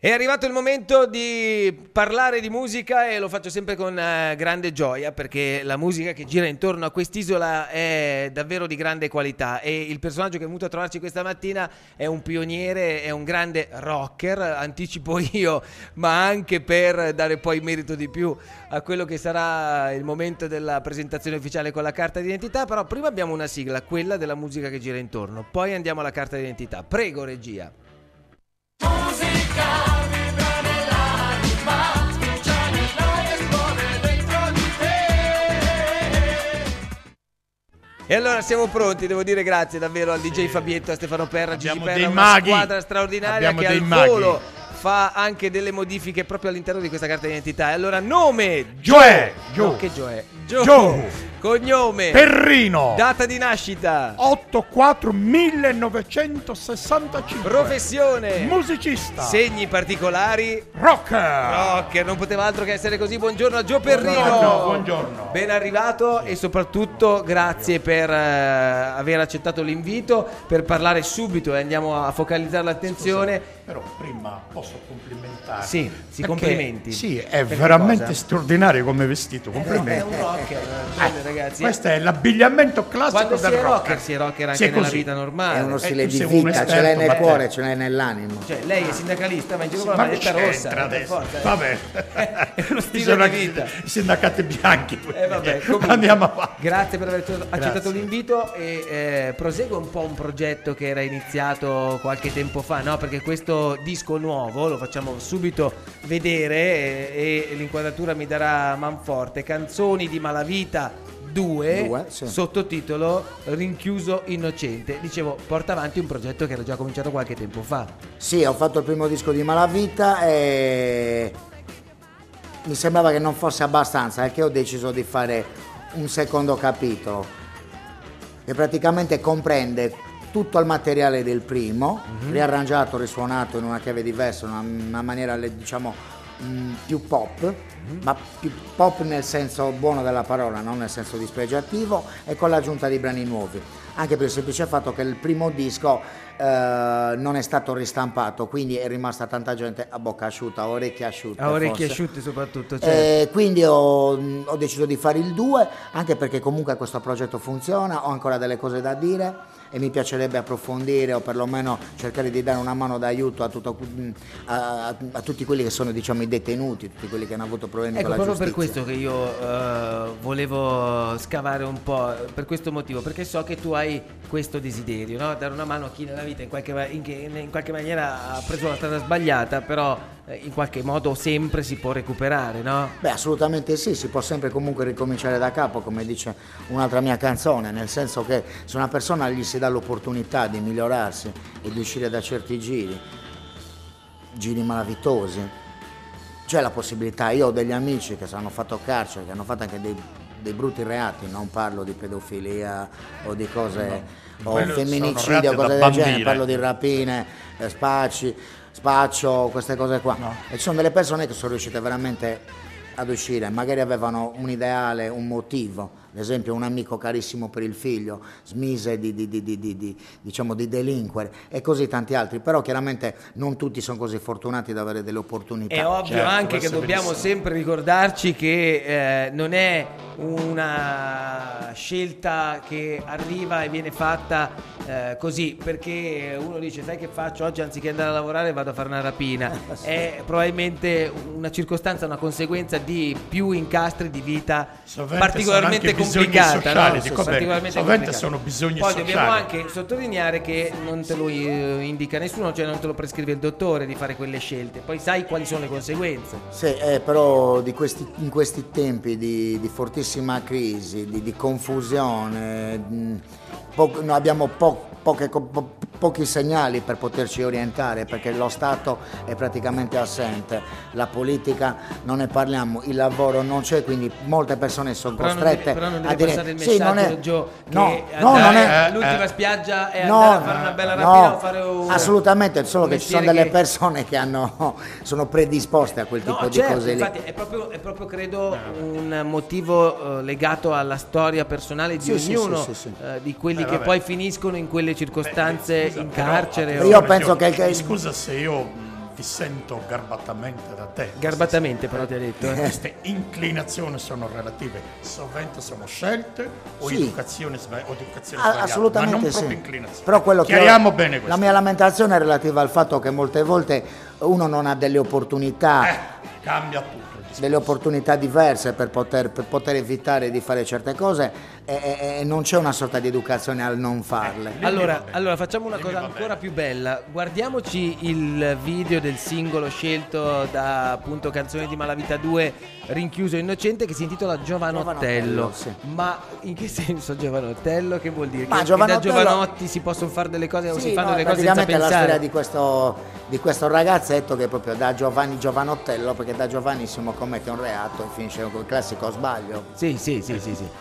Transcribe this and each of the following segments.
È arrivato il momento di parlare di musica e lo faccio sempre con grande gioia, perché la musica che gira intorno a quest'isola è davvero di grande qualità e il personaggio che è venuto a trovarci questa mattina è un pioniere, è un grande rocker, anticipo io, ma anche per dare poi merito di più a quello che sarà il momento della presentazione ufficiale con la carta d'identità. Però prima abbiamo una sigla, quella della musica che gira intorno, poi andiamo alla carta d'identità. Prego, regia. Musica vibra nell'anima, brucia nell'aria, esplode dentro di te. E allora siamo pronti, devo dire grazie davvero al DJ Fabietto, a Stefano Perra, a Gigi Perra, dei una maghi. squadra straordinaria che al volo fa anche delle modifiche proprio all'interno di questa carta d'identità. E allora nome Gioè, no, che Gioè? Gio. Cognome Perrino. Data di nascita 8-4-1965. Professione Musicista. Segni particolari Rocker. non poteva altro che essere così. Buongiorno a Gio Perrino. Buongiorno. Ben arrivato e soprattutto grazie per aver accettato l'invito, per parlare subito e andiamo a focalizzare l'attenzione. Scusa, però prima posso complimentare. Sì, Perché, complimenti. Sì, è Per veramente cosa? straordinario come vestito. Complimenti. È un rocker, ragazzi. Questo è l'abbigliamento classico Quando del si è rocker. rocker si è rocker Si è anche nella così. vita normale. È uno stile tu di sei un vita, esperto, ce l'hai nel ma- cuore, ce l'hai nell'animo. Cioè, lei è sindacalista, ma in giro con la Ma maglietta che rossa. c'entra per adesso? forza, Vabbè. È uno Ci stile sono di anche vita. i sindacati bianchi. Vabbè, comunque, andiamo avanti. grazie per aver accettato Grazie. l'invito e prosegue un po' un progetto che era iniziato qualche tempo fa, no? Perché questo disco nuovo lo facciamo subito vedere e l'inquadratura mi darà manforte. Canzoni di Malavita 2, sì. sottotitolo Rinchiuso innocente. Dicevo, porta avanti un progetto che era già cominciato qualche tempo fa. Sì, ho fatto il primo disco di Malavita e mi sembrava che non fosse abbastanza, perché ho deciso di fare un secondo capitolo che praticamente comprende tutto il materiale del primo, riarrangiato, risuonato in una chiave diversa, una maniera diciamo più pop, ma più pop nel senso buono della parola, non nel senso dispregiativo, e con l'aggiunta di brani nuovi, anche per il semplice fatto che il primo disco non è stato ristampato, quindi è rimasta tanta gente a bocca asciutta, a orecchie asciutte. A orecchie forse. asciutte soprattutto, certo. Quindi ho deciso di fare il 2, anche perché comunque questo progetto funziona, ho ancora delle cose da dire e mi piacerebbe approfondire o perlomeno cercare di dare una mano d'aiuto a tutti quelli che sono, diciamo, i detenuti, tutti quelli che hanno avuto problemi Ecco, con la proprio giustizia. per questo che io volevo scavare un po', per questo motivo, perché so che tu hai questo desiderio, no? Dare una mano a chi nella vita in qualche maniera ha preso la strada sbagliata, però in qualche modo sempre si può recuperare, no? Beh, assolutamente sì, si può sempre comunque ricominciare da capo, come dice un'altra mia canzone, nel senso che se una persona gli si dà l'opportunità di migliorarsi e di uscire da certi giri malavitosi, c'è la possibilità. Io ho degli amici che hanno fatto carcere, che hanno fatto anche dei brutti reati, non parlo di pedofilia o di cose, o quello sono femminicidio o reati cose da del bambine. genere, parlo di rapine, spaccio, queste cose qua. No. E ci sono delle persone che sono riuscite veramente ad uscire, magari avevano un ideale, un motivo, ad esempio un amico carissimo per il figlio smise diciamo di delinquere e così tanti altri, però chiaramente non tutti sono così fortunati ad avere delle opportunità. È ovvio Certo, anche che questo è dobbiamo verissimo. sempre ricordarci che non è una scelta che arriva e viene fatta così, perché uno dice: sai che faccio oggi, anziché andare a lavorare vado a fare una rapina. È probabilmente una circostanza, una conseguenza di più incastri di vita Sovente particolarmente sono anche bisogni complicata, sociali, no? dico bene, Particolarmente sovente complicata. sono bisogni Poi sociali. dobbiamo anche sottolineare che non te lo indica nessuno, cioè non te lo prescrive il dottore di fare quelle scelte, poi sai quali sono le conseguenze. Sì, però in questi tempi di fortissima crisi, di confusione, noi abbiamo pochi segnali per poterci orientare, perché lo Stato è praticamente assente, la politica non ne parliamo, il lavoro non c'è, quindi molte persone sono costrette però non a deve dire passare il sì, non messaggio, è Gio, che non è l'ultima spiaggia è no, andare a fare una bella rapina o fare un assolutamente, solo un che ci sono mestiere delle persone che sono predisposte a quel tipo No, di certo, cose lì. infatti è proprio credo un motivo legato alla storia personale di Sì, ognuno, sì. di quelli che vabbè. poi finiscono in quelle circostanze Scusa, in però, carcere. Io penso che scusa se io ti sento garbatamente da te. Garbatamente però ti ha detto. Queste inclinazioni sono relative, sovente sono scelte o Sì. educazione sbagliata, Assolutamente ma non sì. proprio inclinazioni. Però quello che Chiariamo bene la questo. mia lamentazione è relativa al fatto che molte volte uno non ha delle opportunità. Cambia tutto. Delle opportunità diverse per poter evitare di fare certe cose e non c'è una sorta di educazione al non farle. Allora facciamo una cosa ancora più bella. Guardiamoci il video del singolo scelto da appunto Canzoni di Malavita 2, Rinchiuso innocente, che si intitola Giovanottello. Giovanottello, sì. Ma in che senso Giovanottello? Che vuol dire? Ma Che Giovanottello- da giovanotti si possono fare delle cose o Sì, si fanno no, delle cose senza praticamente è la pensare? storia di questo ragazzetto che è proprio da Giovanni Giovanottello, perché da giovanissimo commette un reato e finisce con il classico sbaglio. Sì.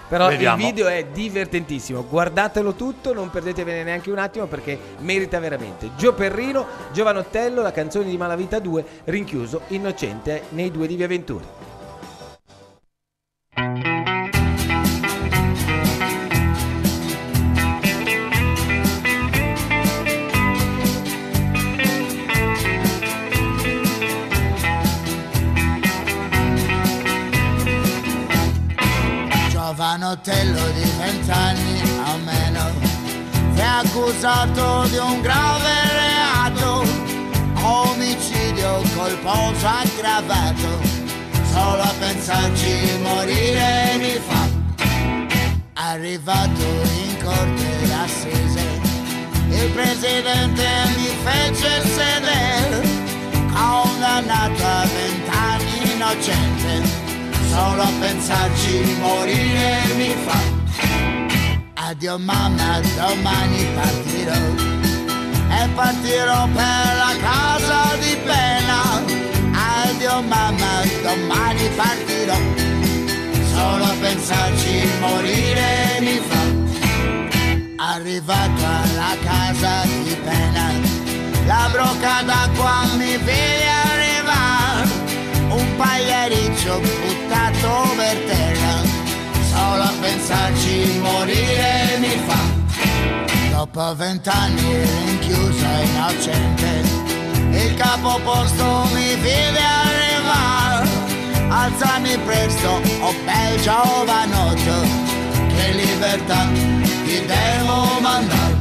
Però Vediamo. il video è divertentissimo. Guardatelo tutto, non perdetevene neanche un attimo perché merita veramente. Gio Perrino, Giovanottello, la Canzone di Malavita 2, Rinchiuso innocente nei due di Via Venturi. Giovanottello di 20 anni o meno, è accusato di un grave reato, omicidio colposo aggravato, solo a pensarci morire mi fa. Arrivato in corte d'assise, il presidente mi fece sedere, condannato a 20 anni innocente, solo a pensarci morire mi fa. Addio mamma, domani partirò e partirò per la casa di pena. Addio mamma, domani partirò, solo a pensarci morire mi fa. Arrivato alla casa di pena, la brocca d'acqua mi vede arrivare, un pagliericcio buttato per terra, solo a pensarci morire mi fa. Dopo 20 anni rinchiuso innocente, il capo posto mi vede arrivare, alzami presto, oh bel giovanotto, che libertà ti devo mandare.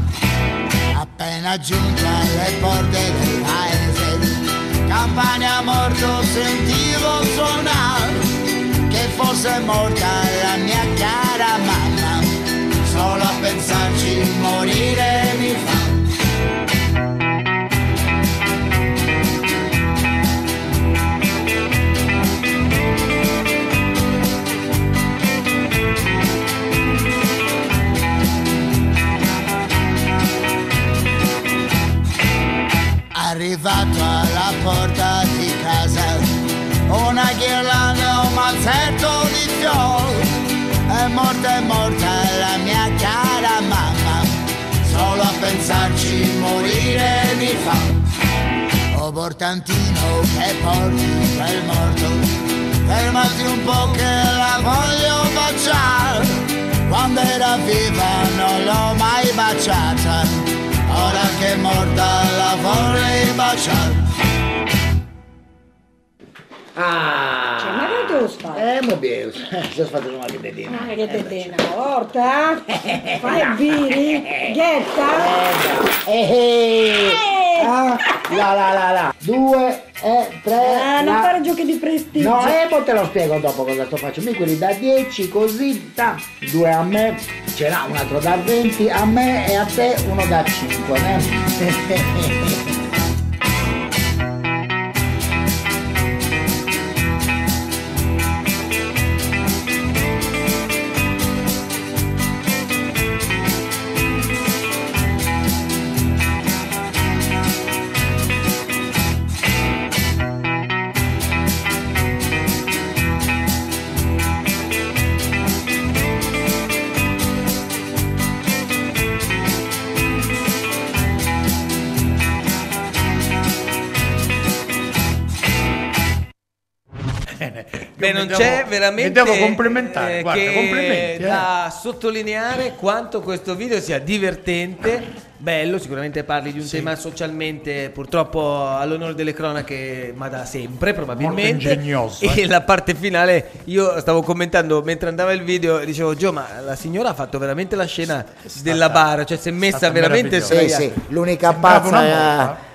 Appena giunto alle porte del paese, campana morto sentivo suonare, che fosse morta la mia cara mamma, solo a pensarci morire mi fa. Arrivato alla porta di casa, una ghirlanda, un mazzetto di fiori, è morta la mia cara mamma, solo a pensarci morire mi fa. Oh portantino che porti quel morto, fermati un po' che la voglio baciare, quando era viva non l'ho mai baciata, ora che è morta la vorrei baciare. Cioè, ma che tu fai? Mo bene, sto facendo una vedina. Ah, che dedena, orta? Fai biri? Ghetta? La. 2 e 3. Non fare giochi di prestigio. No, poi te lo spiego dopo cosa sto facendo. Mi quelli da 10 così, 2 a me, ce n'ha un altro da 20 a me e a te uno da 5. Beh, non c'è veramente Mi devo complimentare, guarda, che complimenti. da sottolineare quanto questo video sia divertente, bello, sicuramente parli di un Sì. tema socialmente purtroppo all'onore delle cronache, ma da sempre probabilmente. Molto ingegnoso, E la parte finale, io stavo commentando mentre andava il video e dicevo: Gio, ma la signora ha fatto veramente la scena della bara, cioè si è messa stata veramente meravigliosa. Sì, sdraiata. sì, l'unica Sembrava una pazza morta.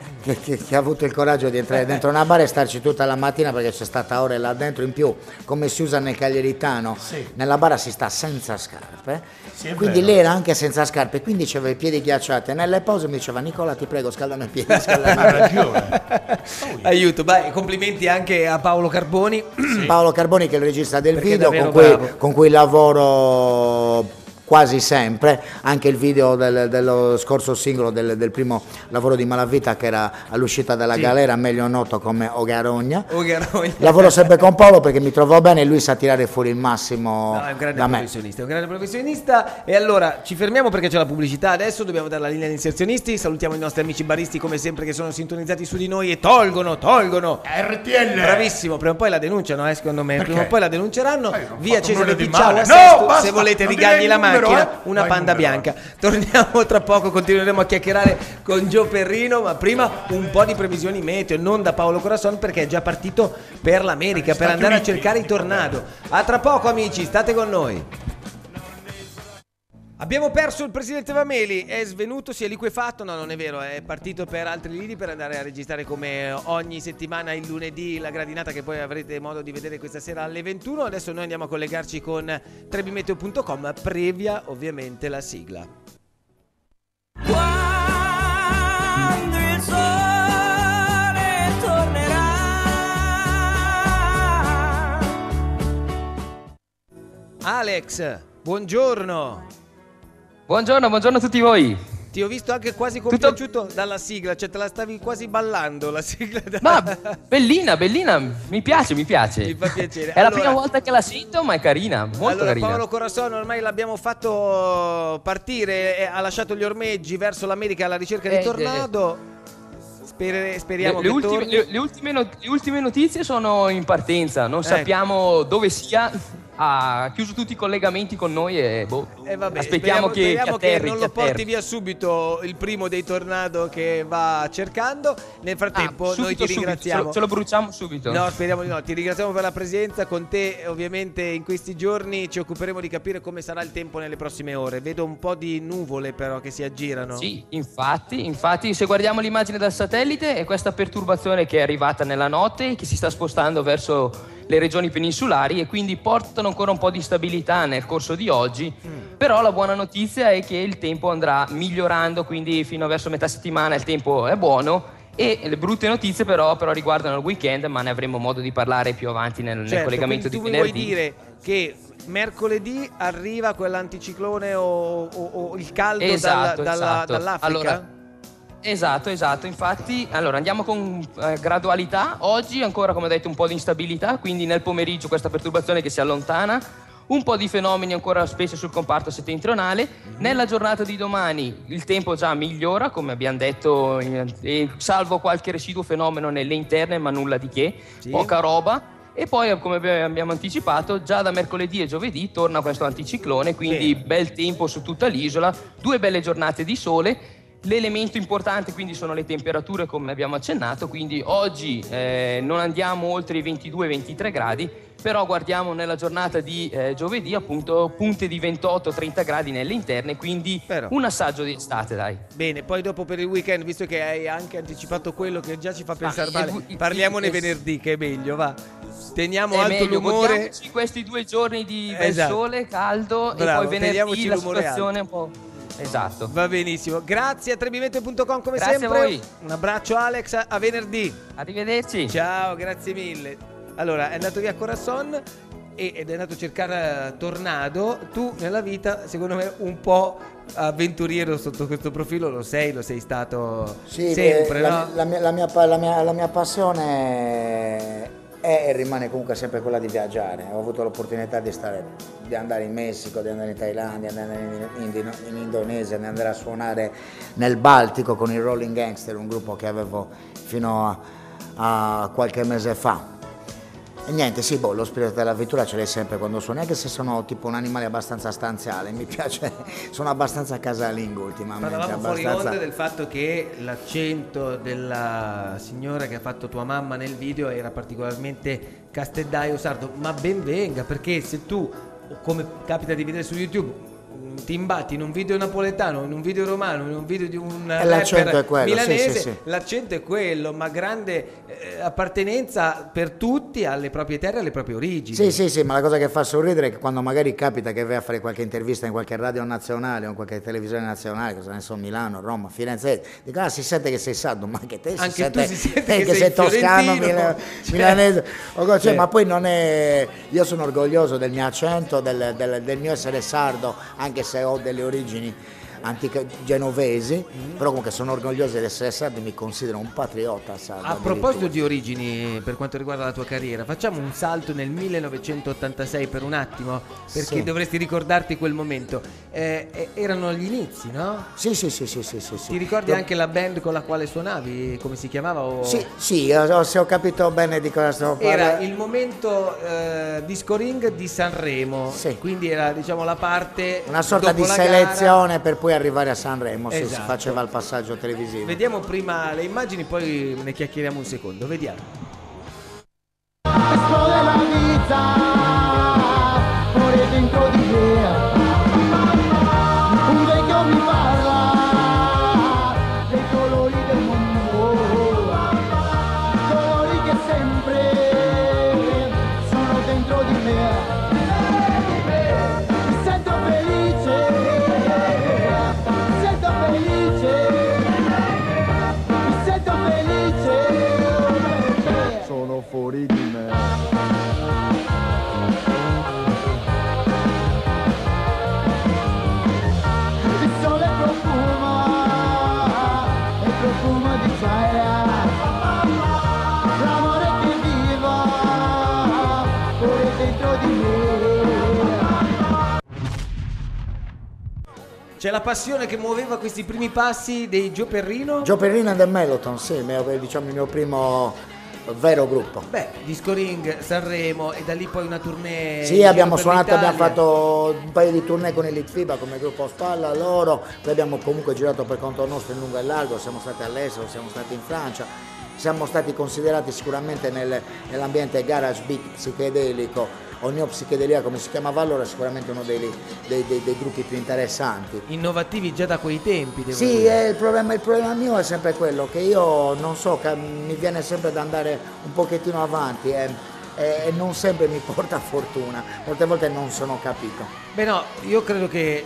che ha avuto il coraggio di entrare dentro una bara e starci tutta la mattina perché c'è stata ore là dentro. In più, come si usa nel cagliaritano, Sì. nella bara si sta senza scarpe. Sì, è Quindi vero. lei era anche senza scarpe, quindi aveva i piedi ghiacciati. E nelle pause mi diceva: Nicola, ti prego, scaldami i piedi, scaldami i Ha piedi. ragione. Aiuto, beh, complimenti anche a Paolo Carboni. Paolo Carboni, che è il regista del Perché è video, davvero con cui, bravo. con cui lavoro quasi sempre. Anche il video dello scorso singolo, del primo lavoro di Malavita, che era all'uscita dalla galera, meglio noto come Ogarogna. Oh, Garogna. Lavoro sempre con Paolo perché mi trovo bene e lui sa tirare fuori il massimo No, è un grande da me. professionista, è un grande professionista. E allora ci fermiamo perché c'è la pubblicità. Adesso dobbiamo dare la linea agli inserzionisti. Salutiamo i nostri amici baristi come sempre che sono sintonizzati su di noi e tolgono. RTL. Bravissimo, prima o poi la denunciano, secondo me. Perché? Prima o poi la denunceranno. Non ho Via fatto Cesare nulla di Di Ciao male. a No, Sesto, basta, se volete non rigargli direi la il numero, macchina, una Dai, panda numero. bianca. Torniamo tra poco, continueremo a chiacchierare con Gio Perrino, ma prima un po' di previsioni meteo, non da Paolo Corazon perché è già partito per l'America, per Stati andare a Uniti, cercare i tornado. A tra poco amici, state con noi. Abbiamo perso il presidente Mameli, è svenuto, si è liquefatto, no non è vero, è partito per altri lidi per andare a registrare come ogni settimana il lunedì la gradinata che poi avrete modo di vedere questa sera alle 21. Adesso noi andiamo a collegarci con trebimeteo.com, previa ovviamente la sigla. Quando il sole tornerà. Alex, buongiorno. Buongiorno a tutti voi. Ti ho visto anche quasi Tutto- compiaciuto dalla sigla, cioè te la stavi quasi ballando la sigla. Ma bellina, mi piace. Mi fa piacere. È la Allora- prima volta che la sento, ma è carina, molto Allora, carina. Paolo Corazon ormai l'abbiamo fatto partire, ha lasciato gli ormeggi verso l'America alla ricerca di tornado. Speriamo che torni. Le ultime notizie sono in partenza, non Ecco. sappiamo dove sia. Ha chiuso tutti i collegamenti con noi e Vabbè, aspettiamo che speriamo atterri. non che lo porti atterri. via subito il primo dei tornado che va cercando. Nel frattempo noi ti Subito, ringraziamo. ce lo bruciamo subito. No, speriamo di no. Ti ringraziamo per la presenza. Con te, ovviamente, in questi giorni ci occuperemo di capire come sarà il tempo nelle prossime ore. Vedo un po' di nuvole, però, che si aggirano. Sì, infatti, se guardiamo l'immagine dal satellite, è questa perturbazione che è arrivata nella notte, che si sta spostando verso le regioni peninsulari e quindi portano ancora un po' di stabilità nel corso di oggi. Però la buona notizia è che il tempo andrà migliorando, quindi fino verso metà settimana il tempo è buono. E le brutte notizie però riguardano il weekend, ma ne avremo modo di parlare più avanti nel Certo, collegamento di quindi tu mi venerdì. vuoi dire che mercoledì arriva quell'anticiclone o il caldo Esatto. dall'Africa? Allora, esatto, infatti allora andiamo con gradualità. Oggi ancora, come ho detto, un po' di instabilità, quindi nel pomeriggio questa perturbazione che si allontana, un po' di fenomeni ancora specie sul comparto settentrionale. Nella giornata di domani il tempo già migliora, come abbiamo detto, salvo qualche residuo fenomeno nelle interne, ma nulla di che, Sì. poca roba. E poi, come abbiamo anticipato, già da mercoledì e giovedì torna questo anticiclone, quindi Bene. bel tempo su tutta l'isola, 2 belle giornate di sole. L'elemento importante quindi sono le temperature, come abbiamo accennato, quindi oggi non andiamo oltre i 22-23 gradi, però guardiamo nella giornata di giovedì appunto punte di 28-30 gradi nelle interne, quindi Però. un assaggio di estate, dai. Bene, poi dopo per il weekend, visto che hai anche anticipato quello che già ci fa pensare male, il- parliamone il- venerdì che è meglio, va. Teniamo È alto meglio, l'umore. godiamoci questi 2 giorni di bel Esatto. sole, caldo, Bravo, e poi teniamoci venerdì la l'umore situazione è un po'. Esatto. Va benissimo. Grazie a trebimeteo.com come Grazie a sempre. voi. Un abbraccio Alex, a venerdì. Arrivederci. Ciao, grazie mille. Allora, è andato via Corazon ed è andato a cercare tornado. Tu nella vita, secondo me, un po' avventuriero sotto questo profilo lo sei stato Sì, sempre, la, no? la mia passione è e rimane comunque sempre quella di viaggiare. Ho avuto l'opportunità di andare in Messico, di andare in Thailandia, di andare in Indonesia, di andare a suonare nel Baltico con i Rolling Gangster, un gruppo che avevo fino a qualche mese fa. E niente, sì, lo spirito dell'avventura ce l'hai sempre quando suoni, anche se sono tipo un animale abbastanza stanziale, mi piace, sono abbastanza casalingo ultimamente. Parlavamo fuori abbastanza... onda del fatto che l'accento della signora che ha fatto tua mamma nel video era particolarmente casteddaio sardo, ma ben venga, perché se tu, come capita di vedere su YouTube, ti imbatti in un video napoletano, in un video romano, in un video di un l'accento rapper è quello, milanese, sì, sì, sì. l'accento è quello, ma grande appartenenza per tutti alle proprie terre, alle proprie origini. Sì, ma la cosa che fa sorridere è che quando magari capita che vai a fare qualche intervista in qualche radio nazionale o in qualche televisione nazionale, cosa ne so, Milano, Roma, Firenze, dico, si sente che sei sardo, ma che te Anche si tu sente, si sente te che sei toscano, fiorentino, milanese, cioè. ma poi non è, io sono orgoglioso del mio accento, del mio essere sardo, anche se ho delle origini antiche genovesi, però comunque sono orgoglioso di essere sardo e mi considero un patriota sardo. A proposito di origini, per quanto riguarda la tua carriera, facciamo un salto nel 1986 per un attimo, perché Sì. dovresti ricordarti quel momento. Erano gli inizi, no? Sì. Ti ricordi anche la band con la quale suonavi, come si chiamava? O... Sì, se ho capito bene di cosa stavo parlando. Era il momento disco ring di Sanremo, Sì. quindi era, diciamo, la parte Una sorta dopo di la selezione per poi arrivare a Sanremo, se si Esatto. faceva il passaggio televisivo. Vediamo prima le immagini, poi ne chiacchieriamo un secondo. Vediamo. Questo della vita, fuori dentro di me. Un vecchio mi parla dei colori del mondo, colori che sempre sono dentro di me. Mi sento felice, mi sento felice, mi sento felice. Sono fuori di me. Il sole profuma di Zaira, l'amore che viva fuori dentro di me. C'è la passione che muoveva questi primi passi dei Gio Perrino? Gio Perrino and the Meloton, sì, diciamo il mio primo vero gruppo. Beh, Disco Ring, Sanremo e da lì poi una tournée. Sì, in abbiamo giro per suonato, abbiamo l'Italia. fatto un paio di tournée con il Litfiba come gruppo Spalla, loro, poi abbiamo comunque girato per conto nostro in lungo e largo, siamo stati all'estero, siamo stati in Francia, siamo stati considerati sicuramente nell'ambiente garage beat psichedelico o neopsichedelia come si chiamava allora, sicuramente uno dei gruppi più interessanti. Innovativi già da quei tempi, devo Sì, dire. il problema mio è sempre quello che io non so, mi viene sempre da andare un pochettino avanti e non sempre mi porta fortuna, molte volte non sono capito. Beh no, io credo che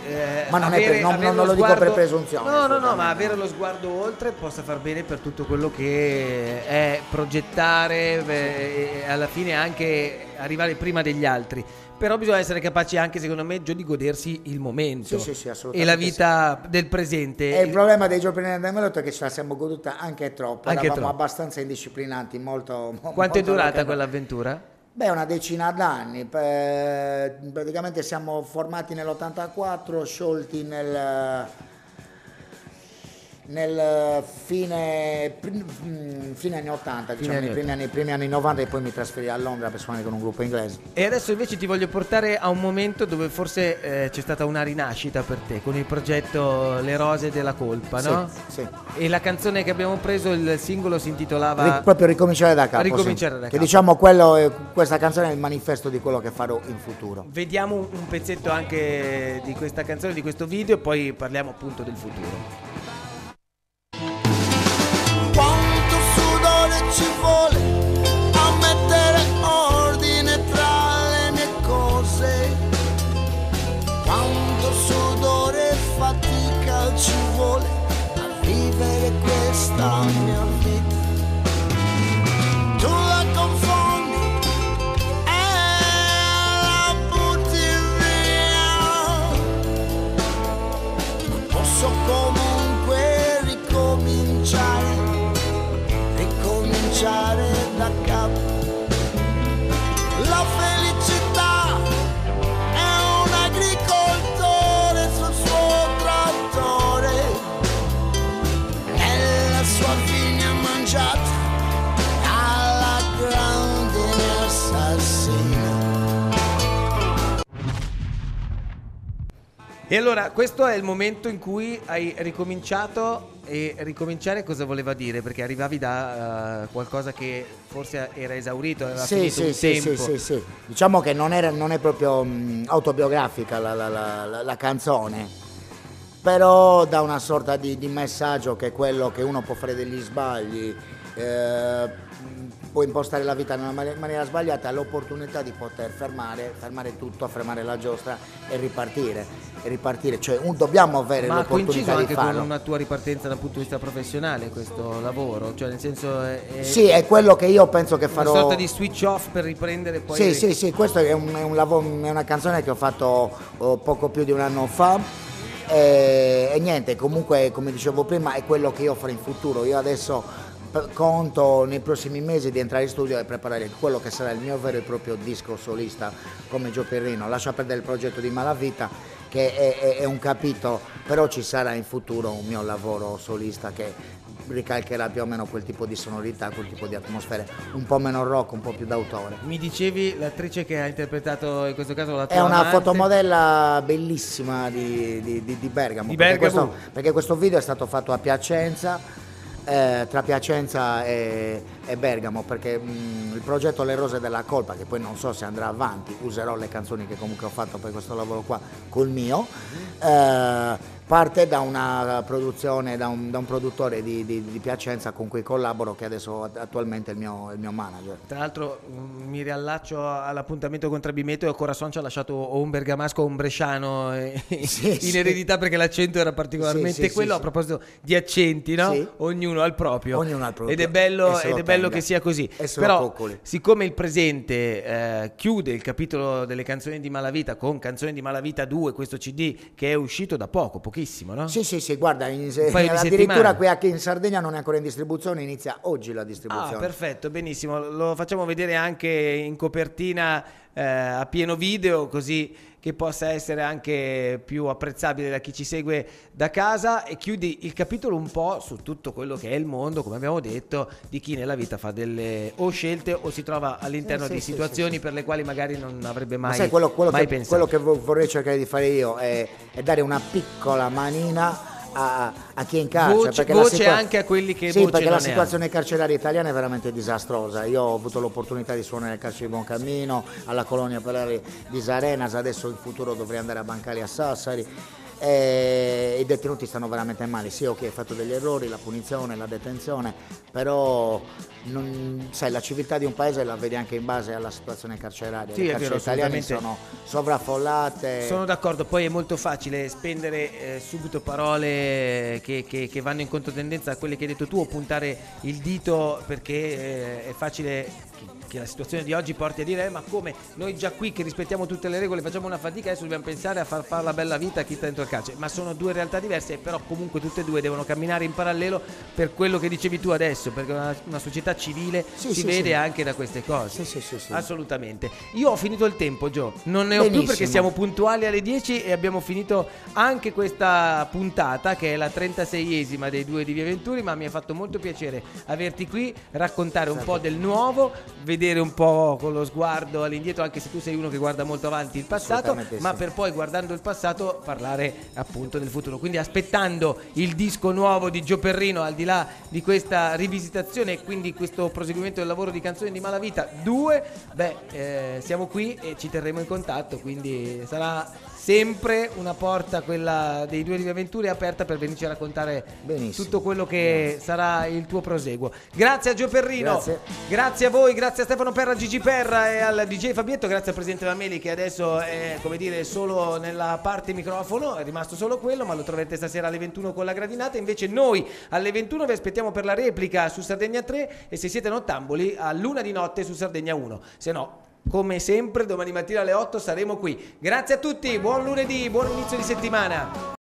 Ma non è avere, non avere lo lo dico sguardo... per presunzione, No, assolutamente. ma avere lo sguardo oltre possa far bene per tutto quello che è progettare e alla fine anche arrivare prima degli altri. Però bisogna essere capaci anche, secondo me, Gio, di godersi il momento Sì, assolutamente e la vita del presente. E il problema dei giochi del Melotto è che ce la siamo goduta anche troppo, Anche eravamo troppo. abbastanza indisciplinati, molto. Quanto è molto durata locali. quell'avventura? Beh, una decina d'anni, praticamente siamo formati nell'84, sciolti nel fine anni 80, diciamo, nei primi anni 90 e poi mi trasferì a Londra per suonare con un gruppo inglese. E adesso invece ti voglio portare a un momento dove forse c'è stata una rinascita per te, con il progetto Le Rose della Colpa, no? Sì. E la canzone che abbiamo preso, il singolo si intitolava Proprio ricominciare da capo. Ricominciare da Che capo. diciamo questa canzone è il manifesto di quello che farò in futuro. Vediamo un pezzetto anche di questa canzone, di questo video, e poi parliamo appunto del futuro. Quanto sudore ci vuole a mettere ordine tra le mie cose? Quanto sudore e fatica ci vuole a vivere questa mia vita? Tu la confondi e la butti via. Non posso comunque E allora questo è il momento in cui hai ricominciato, e ricominciare cosa voleva dire? Perché arrivavi da qualcosa che forse era esaurito, aveva finito un tempo. Sì. Diciamo che non è proprio autobiografica la canzone, però dà una sorta di messaggio, che è quello che uno può fare degli sbagli, può impostare la vita in una maniera sbagliata, ha l'opportunità di poter fermare tutto, fermare la giostra e ripartire, cioè dobbiamo avere Ma ha coinciso l'opportunità di anche farlo. con una tua ripartenza dal punto di vista professionale questo lavoro? Cioè nel senso Sì, è quello che io penso che farò. una sorta di switch off per riprendere poi... Sì, questo è un lavoro, è una canzone che ho fatto poco più di un anno fa. E niente, comunque come dicevo prima è quello che io farò in futuro. Io adesso conto nei prossimi mesi di entrare in studio e preparare quello che sarà il mio vero e proprio disco solista come Gio Perrino. Lascia perdere il progetto di Malavita, che è un capitolo, però ci sarà in futuro un mio lavoro solista che ricalcherà più o meno quel tipo di sonorità, quel tipo di atmosfere, un po' meno rock, un po' più d'autore. Mi dicevi l'attrice che ha interpretato in questo caso la tua È una amante. fotomodella bellissima di Bergamo, Di perché Bergamo. perché questo video è stato fatto a Piacenza, tra Piacenza e Bergamo, perché il progetto Le Rose della Colpa, che poi non so se andrà avanti, userò le canzoni che comunque ho fatto per questo lavoro qua col mio, parte da una produzione, da un produttore di Piacenza con cui collaboro, che adesso attualmente è il mio manager. Tra l'altro mi riallaccio all'appuntamento con Trabimetto, e a Corazon ci ha lasciato o un bergamasco o un bresciano in eredità, perché l'accento era particolarmente quello. Sì. A proposito di accenti, no? Sì. Ognuno al proprio. Ognuno al proprio. Ed è bello, E se lo bello tenga. che sia così. E se lo Però coccoli. siccome il presente chiude il capitolo delle canzoni di Malavita con Canzoni di Malavita 2, questo CD che è uscito da pochissimo, no? Sì, guarda, paio di settimane. addirittura qui anche in Sardegna non è ancora in distribuzione, inizia oggi la distribuzione. Ah, perfetto, benissimo. Lo facciamo vedere anche in copertina a pieno video, così che possa essere anche più apprezzabile da chi ci segue da casa, e chiudi il capitolo un po' su tutto quello che è il mondo, come abbiamo detto, di chi nella vita fa delle o scelte o si trova all'interno di situazioni per le quali magari non avrebbe mai, Ma sai, quello mai che, pensato. quello che vorrei cercare di fare io è dare una piccola manina a chi è in carcere, perché voce anche a quelli che sì, voce perché non la ne situazione carceraria italiana è veramente disastrosa. Io ho avuto l'opportunità di suonare al carcere di Buoncammino, alla colonia operai di Sarenas, adesso in futuro dovrei andare a Bancali a Sassari. I detenuti stanno veramente male. Sì, ok, hai fatto degli errori, la punizione, la detenzione, però sai, la civiltà di un paese la vedi anche in base alla situazione carceraria. Sì, Le è vero, carceri italiane assolutamente. sono sovraffollate. Sono d'accordo, poi è molto facile spendere subito parole che vanno in controtendenza a quelle che hai detto tu, o puntare il dito, perché è facile che la situazione di oggi porti a dire ma come noi già qui che rispettiamo tutte le regole facciamo una fatica, adesso dobbiamo pensare a far fare la bella vita a chi sta dentro il carcere. Ma sono due realtà diverse, però comunque tutte e due devono camminare in parallelo, per quello che dicevi tu adesso, perché una società civile si vede anche da queste cose. Sì. Assolutamente. Io ho finito il tempo, Gio, non ne ho più, Benissimo. perché siamo puntuali alle 10 e abbiamo finito anche questa puntata, che è la 36esima dei due di Via Venturi, ma mi ha fatto molto piacere averti qui, raccontare un po' del nuovo, vedere un po' con lo sguardo all'indietro, anche se tu sei uno che guarda molto avanti il passato, Assolutamente ma sì. per poi, guardando il passato, parlare appunto del futuro. Quindi aspettando il disco nuovo di Gio Perrino, al di là di questa rivisitazione e quindi questo proseguimento del lavoro di Canzoni di Malavita 2, siamo qui e ci terremo in contatto, quindi sarà sempre una porta, quella dei due di Via Venturi, aperta per venirci a raccontare Benissimo. tutto quello che sarà il tuo proseguo. Grazie a Gio Perrino, Grazie. a voi, grazie a Stefano Perra, a Gigi Perra e al DJ Fabietto, grazie al presidente Mameli, che adesso è, come dire, solo nella parte microfono, è rimasto solo quello, ma lo troverete stasera alle 21 con la gradinata. Invece noi alle 21 vi aspettiamo per la replica su Sardegna 3, e se siete nottamboli all'1 di notte su Sardegna 1. Se no, come sempre, domani mattina alle 8 saremo qui. Grazie a tutti, buon lunedì, buon inizio di settimana.